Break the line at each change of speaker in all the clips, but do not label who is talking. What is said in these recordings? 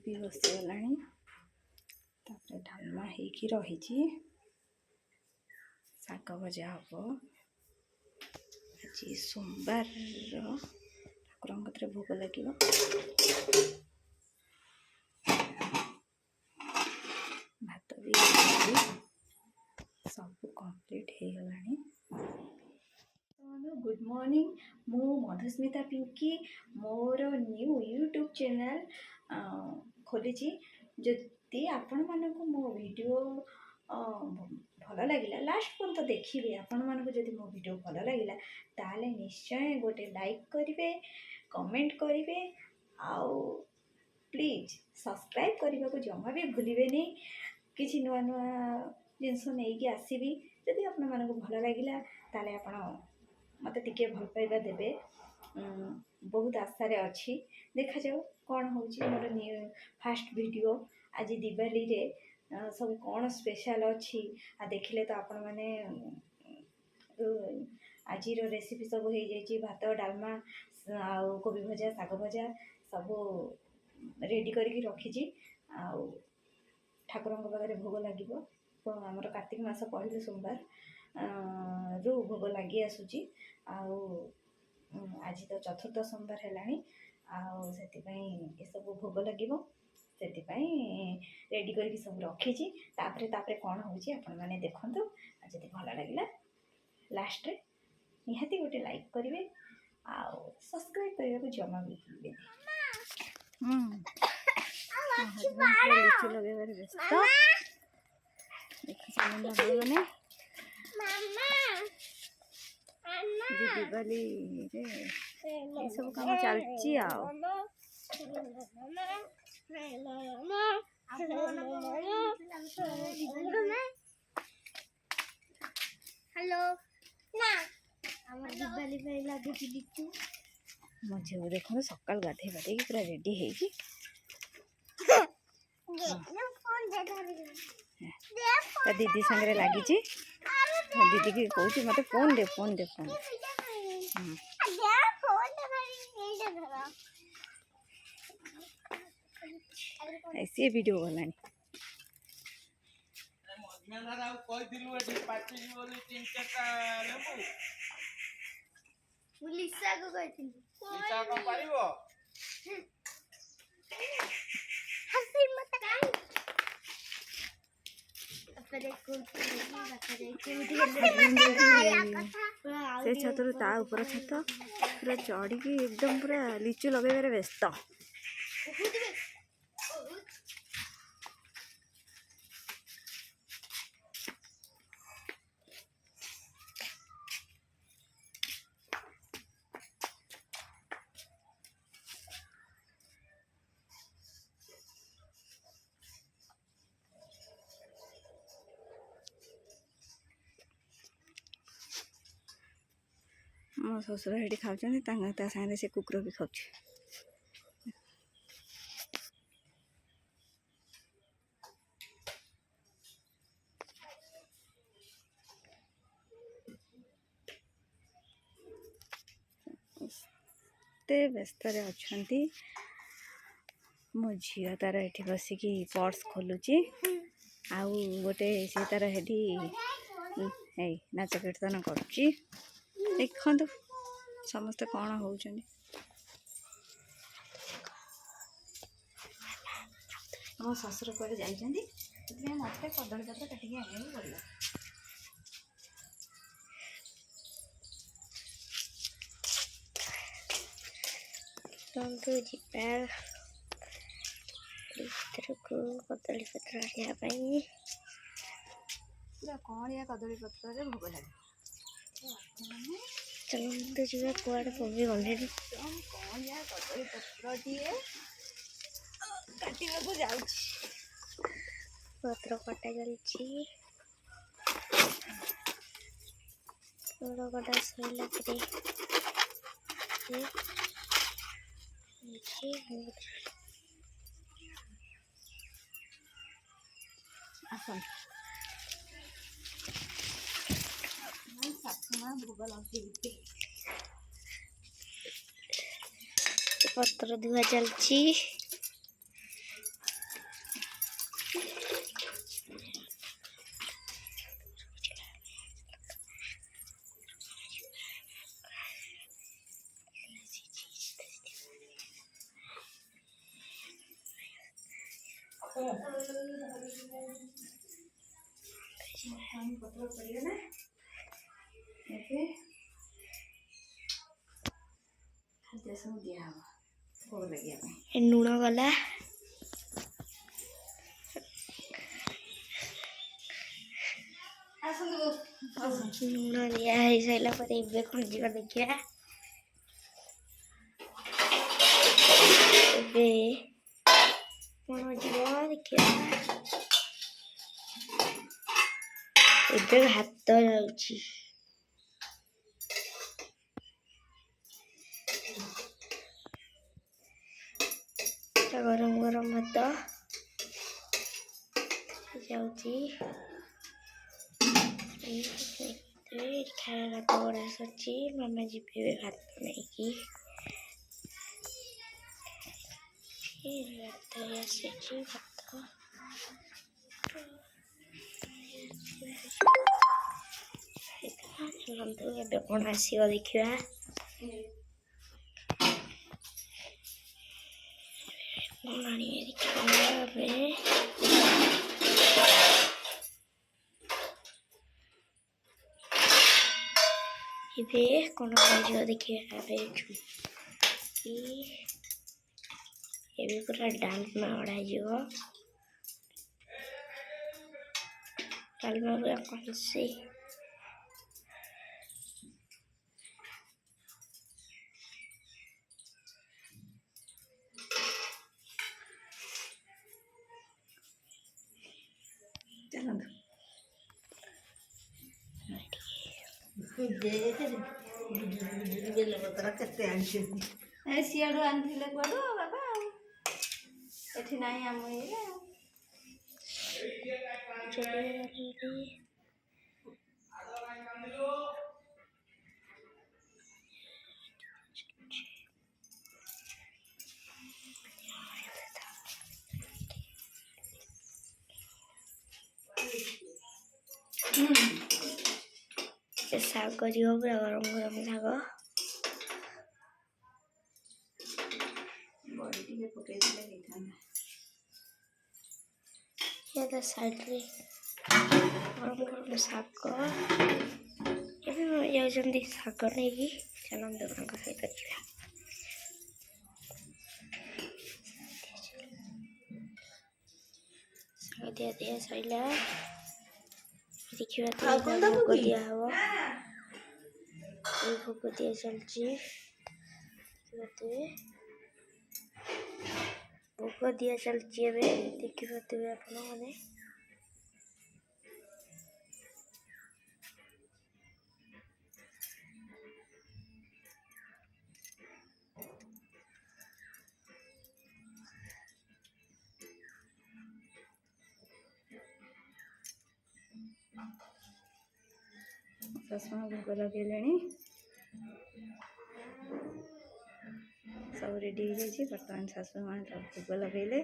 भी बसीगला डालमा हो रही शाग भजा हम आज सोमवार ठाकुर भोग लगे भात भी सब कंप्लीट हो गला। गुड मॉर्निंग मु मधुस्मिता पिंकी मोर न्यू यूट्यूब चैनल खोली जदि आपण मानक मो वीडियो भल लगे लास्ट पर्यंत देखिए आपण मानक जदि मो वीडियो भल लगे ताले निश्चय गोटे लाइक करेंगे कमेंट करेंगे आउ प्लीज सब्सक्राइब करने को जमा भी भूलिए नहीं किसी नुआ नुआ जिनस नहीं आसबि जदि आपण मानक भल लगे ताले आपण मत टिके भल पाइबा देबे बहुत आशा रे अच्छी देखा जाओ कौन हो मोर न्यू फास्ट वीडियो आज दिवाली रे सब कौन स्पेशल अच्छी आ देखिले तो आपण माने आज रेसिपी सब हो जाइए भात डालमा आउ कोबी भजा शाग भजा सब रेडी करके रखी ठाकुर पाखे भोग लगे आमर कार्तिक मास पहले सोमवार रू भोग लगी आसूची आज तो चतुर्थ सोमवार है ये सब भोग लगे से रेडी करके सब रखी तापरे कौन होने देखु जब भल लगे लास्ट निहाती गोटे लाइक करेंगे आउ सब्सक्राइब करने को जमा भी भूलिए लिचु लगे व्यस्त देखिए दिवाली रे सब काम चलती
हेलो दिवाली पे लगे लिचु
मो झील देखो सकाल गाधे गाधे पूरा रेडी है दीदी संगे लगी दीदी की कहूँ मत फोन दे फोन ऐसी वीडियो गलानी से छत ता ऊपर छत पूरा चढ़ी एकदम पूरा लिचु लगे व्यस्त मो ससुर ये खाऊँ सागे से कुकुर भी खाऊ व्यस्त अच्छा मो झी तार ये बसिकी पर्स खोलुची आउ गोटे सी तार हेटी नाच कीर्तन करुच्ची देखु समस्ते कौन हो मो ससुर कड़े जाते मत कदली पत्र काटिक आने पड़े
को कदली पत्र आने
पूरा कौन या कदली पत्र भोग लगे
चलते जी कुआड़े पहुँची गले
कौन या कदली पत्र दिए काटा जाऊँ
पत्र कटा चलती कटा सैला
भोग लगे
पत्र धुआ चलती
पानी पतला पड़ेगा ना ଏବେ ଖାଦ୍ୟ ସବୁ ଦିଆହେବ ଭୋଗ ଲାଗିବା ପାଇଁ।
ଲୁଣ ଗଲା ଲୁଣ ଦିଆ ହେଇସାରିଲା ପରେ ଏବେ କ'ଣ ଯିବା ଦେଖିବା। ଏବେ କ'ଣ ଯିବ ଦେଖିବା। ଏବେ ଭାତ ଯାଉଛି। ଗରମ ଗରମ ଭାତ ଯାଉଛି। ଖାଇବା ଭାତ ଗୁଡ଼ା ସରିଛି। ମାମା ଯିବେ ଏବେ ଭାତ ନେଇକି। ଭାତ ଆସିଛି ଭାତ ଶୁଣନ୍ତୁ ଏବେ କ'ଣ ଆସିବ ଦେଖିବା। କ'ଣ ଆଣିବେ ଦେଖିବା ଏବେ। ଏବେ କ'ଣ କରାଯିବ ଦେଖିବା। ଏବେ ପୁରା ଡାଲମା ଅଢ଼ାଯିବ। ଡାଲମା ପୁରା କଂସେ
ଚାଲନ୍ତୁ ବେଲପତ୍ର କେତେ ଆଣିଛନ୍ତି? ସିଆଡ଼ୁ ଆଣିଥିଲେ କୁଆଡ଼ୁ ବାବା ଆଉ ଏଠି ନାହିଁ ଆମ ଇଏରେ ଆଉ।
ଶାଗ ଯିବ ପୁରା ଗରମ ଗରମ ଶାଗ।
ବଡ଼ି ଟିକେ ପକେଇଥିଲେ ହେଇଥାନ୍ତା।
ସାଇଡ଼ରେ ଗରମ ଗରମ ଶାଗ। ଏବେ ଯାଉଛନ୍ତି ଶାଗ ନେଇକି। ଚାଲନ୍ତୁ ତାଙ୍କ ସହିତ ଯିବା। ଶାଗ ଦିଆ ସରିଲା। ଦେଖିବା ଭୋଗ ଦିଆହବ। ଭୋଗ ଦିଆ ଚାଲିଛି। ଭୋଗ ଦିଆ ଚାଲିଛି ଏବେ। ଦେଖିପାରୁଥିବେ ଆପଣମାନେ।
ଶାଶୁମା ଭୋଗ ଲଗେଇଲେଣି। ସବୁ ରେଡ଼ି ହେଇଯାଇଛି। ବର୍ତ୍ତମାନ ଶାଶୁମା ଭୋଗ ଲଗେଇଲେ।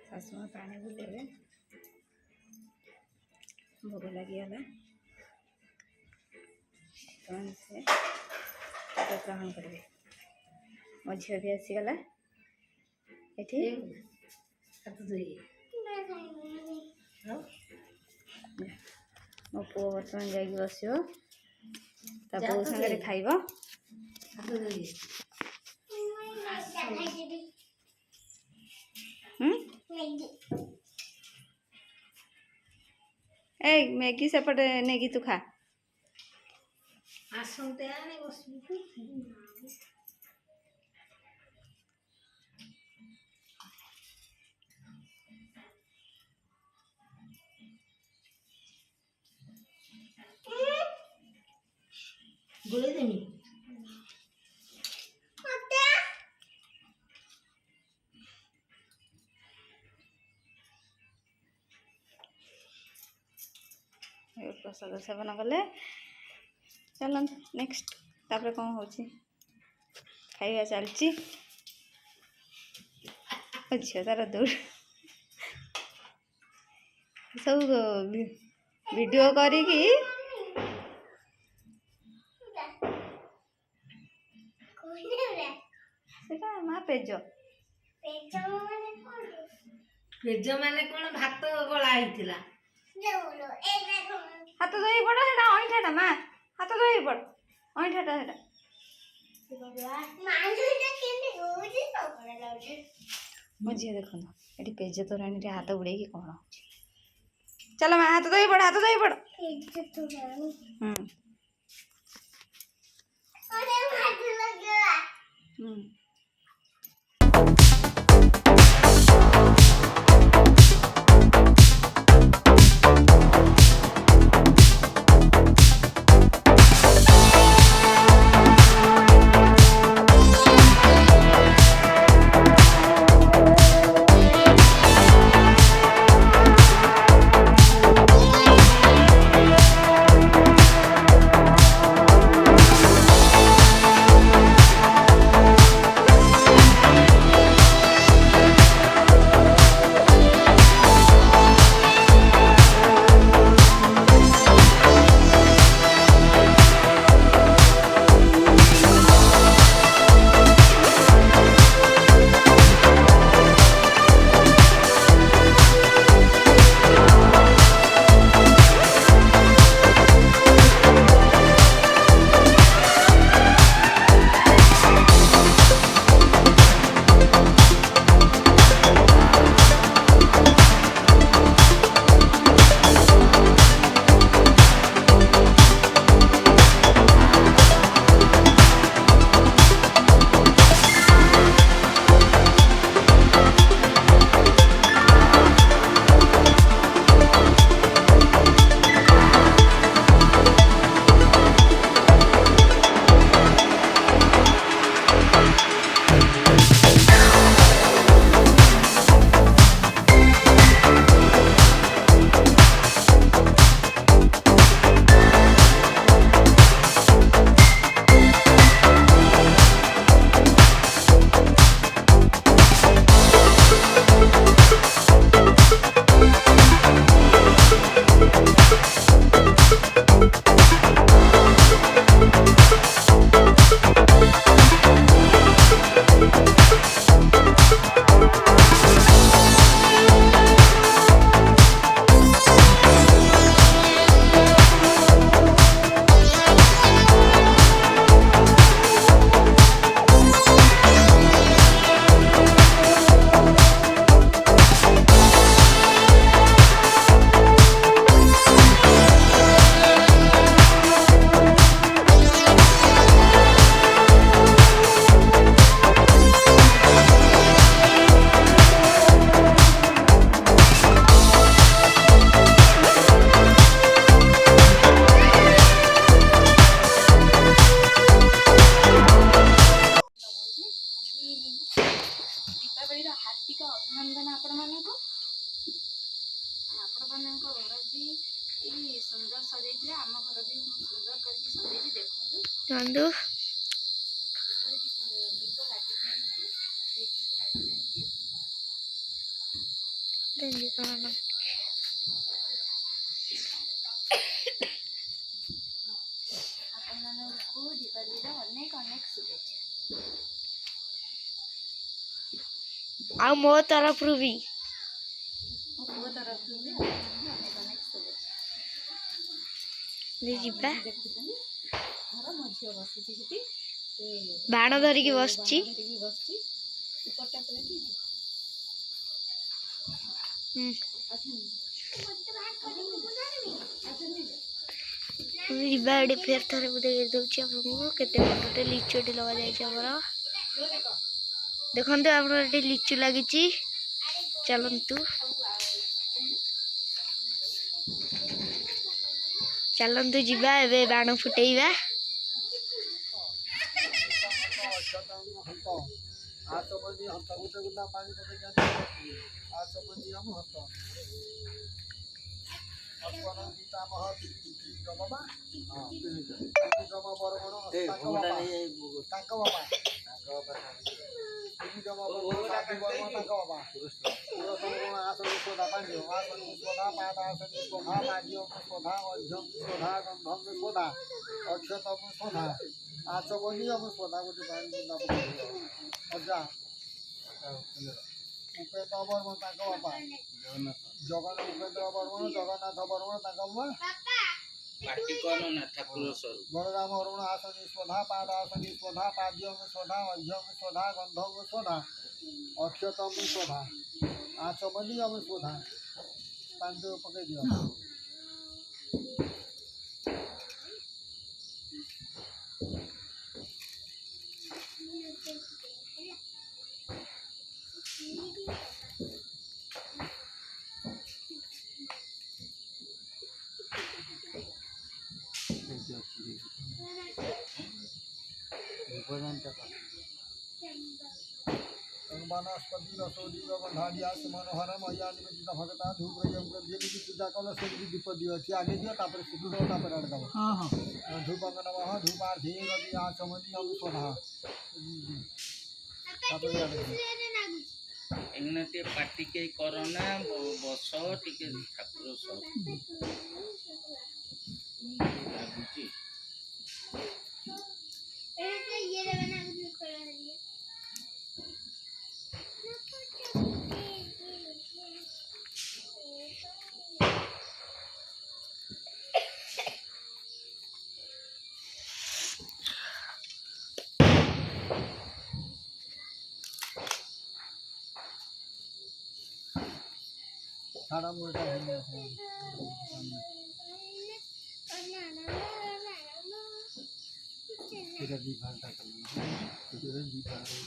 ଶାଶୁମା ପାଣି ବୁଲେଇବେ। ଭୋଗ ଲାଗିଗଲା। ବର୍ତ୍ତମାନ ସେ ଗ୍ରହଣ କରିବେ। ମୋ ଝିଅ ବି ଆସିଗଲା ଏଠି। ମୋ ପୁଅ ବର୍ତ୍ତମାନ ଯାଇକି ବସିବ। ତା ବୋଉ ସାଙ୍ଗରେ ଖାଇବ। ଏଇ ମ୍ୟାଗି ସେପଟେ ନେଇକି ତୁ ଖା। ଆସନ୍ତେ ଆଣି ବସିବୁ। ଗୋଳେଇ ଦେମି। प्रसाद सेवन कले चलते नेक्स्ट तापर कौन हो खाଇବା चलती झील तार दौड़ सब वीडियो करी माँ पेज
पेज माने कोन भात गला आइतिला
हाथ धोई पड़ सेटा अईठाटा माँ हाथ धोई पड़ अईठाटा सेटा मो झी देख ये पेज तोराणी हाथ बुड़े कौन हो चल माँ हाथ धोई पड़ अभिनंदन आपण मानक घर भी सुंदर सजे आम घर भी सुंदर करके सजे देखो दीपावली अनेक अनेक शुभेच्छा
आ मो तरफ भी
मो तरफ भी अनेक अनेक शुभेच्छा
जीवा
घर मो झील बसी
बाण धरिकी बसची जीवा एडी फेर थरे बुदे दउची आपको केते बडटे लिचुटी लगा जायछि हमर देखंतु आपन एटी लिचु लागिछि चलंतु चलंतु जीवा एबे बाण फुटेइबा
उपेन्द्र बर्मन बापा जगन उपेन्द्र बर्मन जगन्नाथ बर्मन बलराम अरुण आसनी स्वधा पाद आसनी स्वधा पाद्यम स्वधा अध्यम स्वधा गंधम स्वधा अक्षतम स्वधा आचमनियम स्वधा पांच पकड़ दियो वनस्पति रसोदी गंधारिया मनोहर मैया निवेदित भगता धूप जेमिति पूजा कल से दीप दियो आगे दियो तापर सिद्धू दो तापर आड़ दबो हां हां धूप नमः धूपार्थी रवि आचमनी हम सोना तापर आड़ दबो
एने ते पार्टी के कोरोना बस टिके ठाकुर सब लाଗୁଛି
सारा मोटा है तेरा भी भाषा तेरा भी भाषा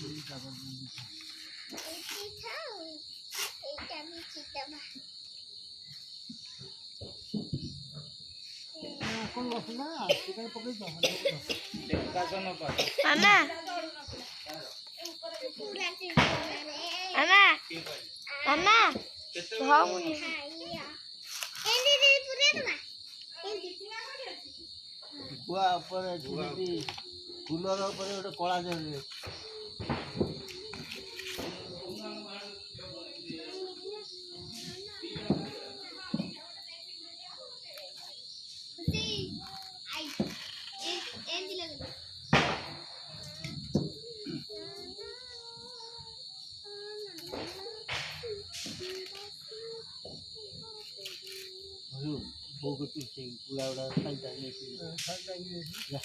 कौन बसना किधर पकड़ दो
देवकासन पर
मामा मामा मामा
केते
हाँ
गुआ ऊपर जेमिति फूलर ऊपर गोटे कला जरे बोगती से पूरा उड़ा साइड आने से या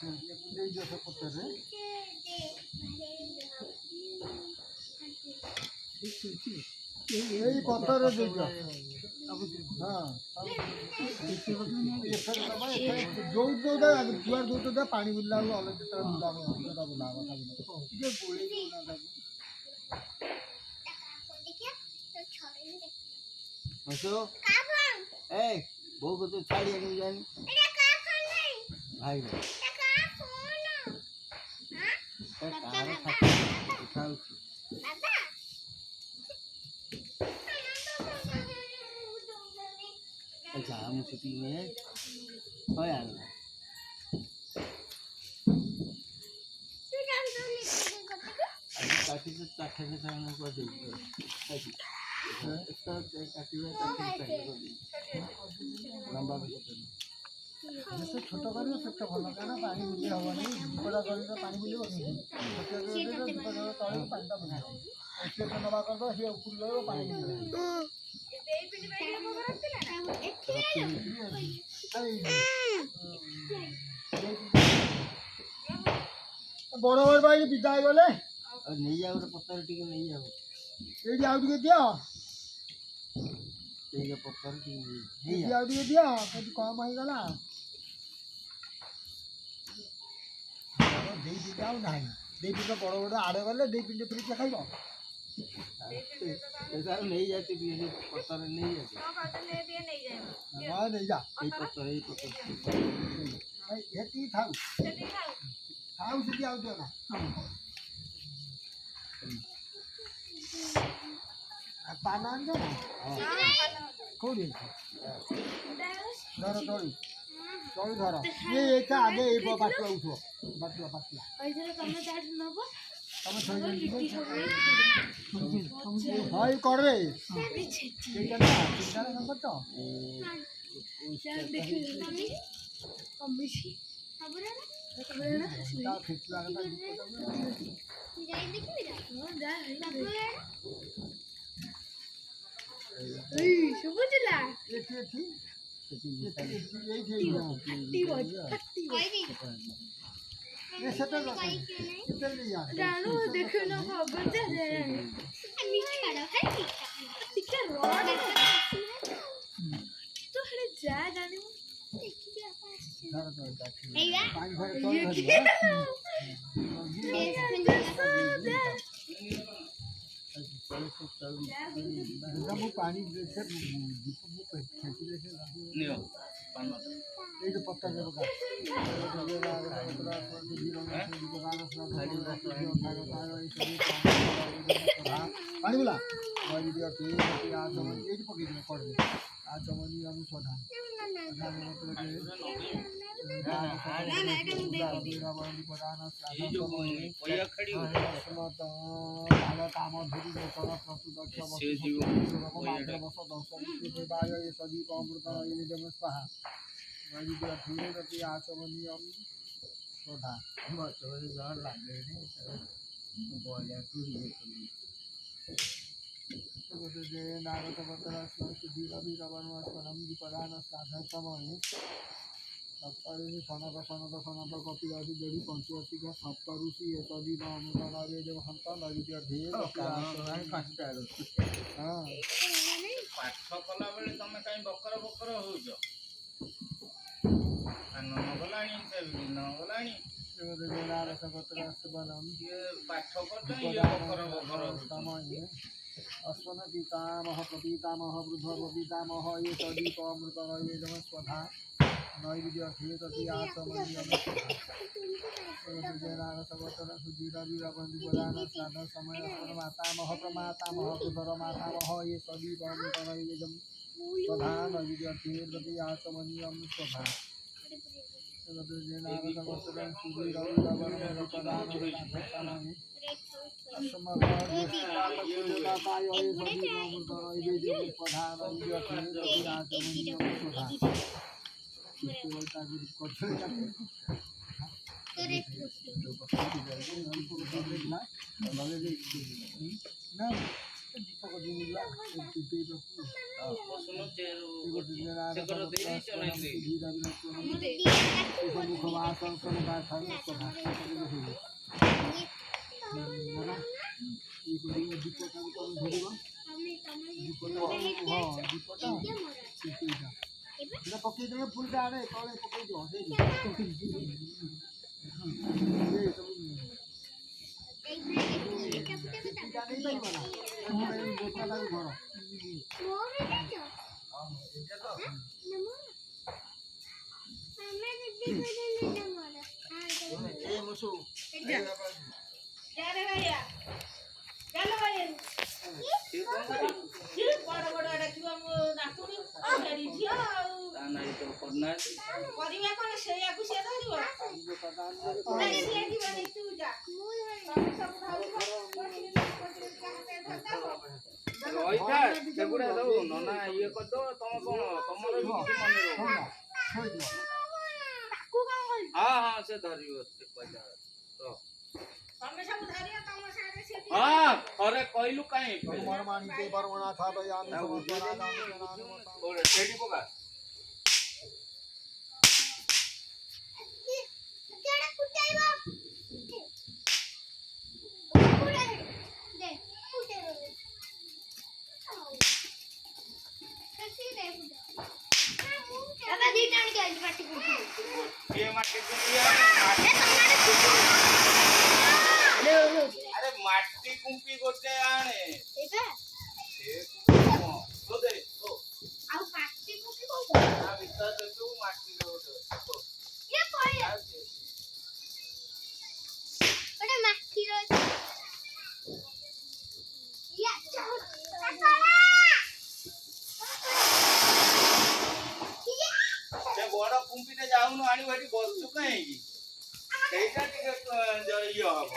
ये पूरे जो सब पत्थर है यही पत्थर है देखो हां जो दे जुआर दो दे पानी बिल्ला अलग तरह बुला ये गोले जो ना हसो ए बहु को तो छाड़ी नहीं जानी भाई उठाओ अच्छा हम सिटी में हो यार काटी से चाटे से खाने को दे इसका काटी में चाटे लंबा भी जैसे छोटा करियो सेटा भलो काना पानी बुले हवनी बड़ा करियो पानी बुले होनी छोटा करियो तो छोटा तळे पानीटा बुले ऐसे तो नवा कर दो हे ऊपर लो पानी बुले देई पिंडी बैठे बगर रखला ना बड़ बड़ भाई विदाई गले और नहीं जाओ पत्थर टिके नहीं जाओ एडी आउट के दियो ये पत्थर टिके नहीं आउट के दियो कति कम होई गला देई दियाও নাই देई पिंड बड़ बड़ आड़े गले देई पिंड फ्री के खाइबो ऐसा नहीं जाती भी पत्थर नहीं जाती हां पत्थर ले भी नहीं जाए हां नहीं जा ये पत्थर भाई हेती थाउ थाउ सिटी आउट ना ପାନ ଆଣିଛ ନା କୋଉଠି ଧର ତଳି ତଳି ଧର ଏଇଟା ଆଗେ ଏଇ ବାଟୁଆ ଉଠିବ ବାଟୁଆ ତମେ ହଇ କରେ ସେଇଟା ନା ଚିନ୍ତା କରଛ ପାଣି
ନିଅ ପାନଟା
ଏଇ ଯୋଉ ପତ୍ତା ପାଣିଗୁଲା ଏଇଠି ପକେଇଦେବେ କଡ଼ରେ ଆଚମନି ଆମେ ସଦା କାମ ଧରି ସଦୀପ ଅମୃତ ସ୍ୱାହା ଆଚମନି ସଦା ଲାଗେ ସନତ ସନତ ସନତ କପିଳାସି ଦେଢ଼ି ପଞ୍ଚୁଅଶିକ ସପ୍ତଋଷି ସଦୀପ ଅମୃତ ନବେ ଦେବ ହନ୍ତ ନୈବିଦ୍ୟ ଧୀର
ପାଠ କଲା ବେଳେ ତମେ କାହିଁ ବକର ବକର ହଉଛ? ନ ଗଲାଣି ସେ ନ ଗଲାଣି ପାଠ କରୁଛ ଇଏ ବକର ବକର
ଅଶ୍ୱନ ପିତାମହ ପ୍ରପିତାମହ ବୃଦ୍ଧ ପ୍ରପିତାମହ ଏ ସଦୀପ ଅମୃତ ନବେ ଦେବ ସ୍ୱଧା ନୈବିଦ୍ୟ ଧୀର ଆଚମନି ସୁଧୀର ବୀରବନ୍ଧୁ ପ୍ରଧାନ ଶ୍ରାଦ୍ଧ ସମୟ ମାତାମହ ପ୍ରମାତାମହ ବୃଦ୍ଧର ମାତାମହ ଏ ସଦୀପ ଅମୃତ ନୈବେଦ୍ୟମ୍ ସ୍ୱଧା ନୈବିଦ୍ୟ ଧୀର ଆଚମନି ସ୍ୱଧା ପକେଇଦେବେ ଫୁଲଟା ଆଡ଼େ ତଳେ ପକେଇଦିଅ
କରିବା କଣ ସେଇଆକୁ ସେ ଧରିବ
ସେଗୁଡା ସବୁ ନନା ଇଏ କରିଦବ ତମେ କଣ ତମର ବି କିଛି ମନେ ରହୁ ହଁ ହଁ ସେ ଧରିବ ସେ ପଇସା
ତମେ ସବୁ ଧରିବ ତମ ସାଙ୍ଗରେ ସେ
ହଁ ଥରେ କହିଲୁ କାହିଁ ସେଇଠି ପକା अरे माटी कुंपी गोटे आणे ଟିକେ ଯାଉନୁ ଆଣିବୁ ଏଠି ବସଛୁ କାହିଁକି ସେଇଟା ଟିକେ ଇଏ ହବ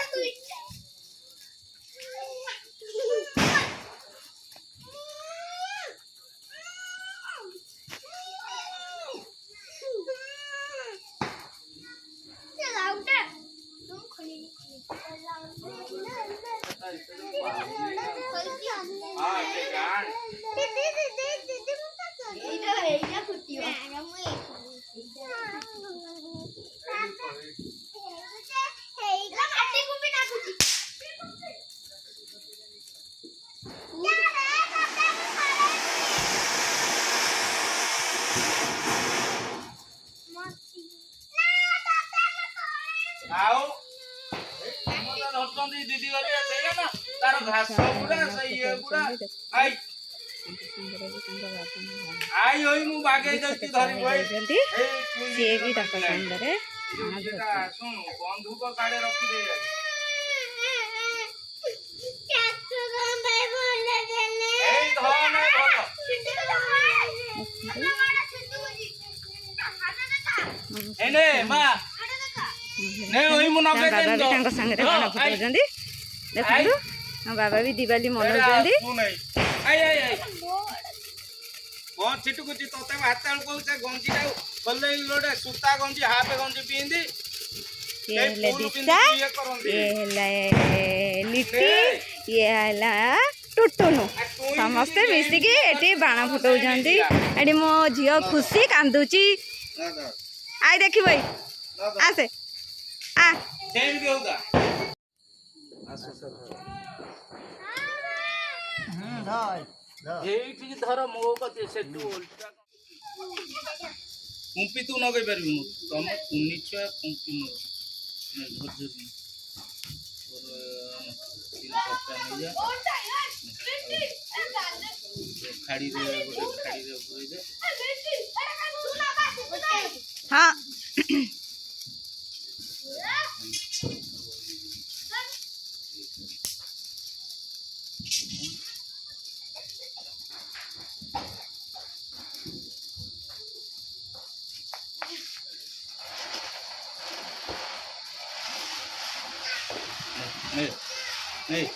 ହଁ ସେ ଗାଁ ଆଉ ଧରୁଛନ୍ତି ଦିଦି ଗଲେ ସେଇଆ ନା ତାର ଘାସ ଗୁଡା ସେ ଇଏ ଗୁଡା ଆଇ ଆଇ ହୋଇ ମୁଁ ବାଗେଇ ଦେଉଛି ଧରି
ସିଏ ବି ତାଙ୍କ ସାଙ୍ଗରେ
ଶୁଣୁ ବନ୍ଧୁକ କାଳେ ରଖିଦେଇ ଏଇ ଧନ ଭଲ ଏନେ ମା ନେ ଓଇ ମୁଁ ନଗେଇ
ବାବା ବି
ଦେବି
ତାଙ୍କ ସାଙ୍ଗରେ ବାଣ ଫୁଟାଉଛନ୍ତି ଦେଖନ୍ତୁ ମୋ ବାବା ବି ଦିବାଲି ମନାଉଛନ୍ତି
ଆଇ ଆଇ ଆଇ କଣ ଛିଟୁକୁଛି ତତେ ହାତ ବେଳକୁ କହୁଛେ ଗଞ୍ଜିଟା ଖୋଲେଇ ଲୋଟେ ସୂତା ଗଞ୍ଜି ହାଫ ଗଞ୍ଜି ପିନ୍ଧି
ये हेला दिशा ये हेला लिटी ये हेला टुटुनु समस्ते मिसिकी एटी बाण फुटाउछन्ती एटी मो झियो खुशी कांदुची आई देखि भाई आसे आ
सेम भी होगा ଏଇଠିକି ଧର ମୋ କତି ସେଠୁ ଓଲଟା କୁମ୍ପି ତୁ ନଗେଇ ପାରିବୁନୁ ତମେ କୁନି ଛୁଆ କୁମ୍ପି ଖାଡ଼ିରେ ଗୋଟେ ଖାଡ଼ିରେ ପୁରେଇ ଦେ
हाँ
नहीं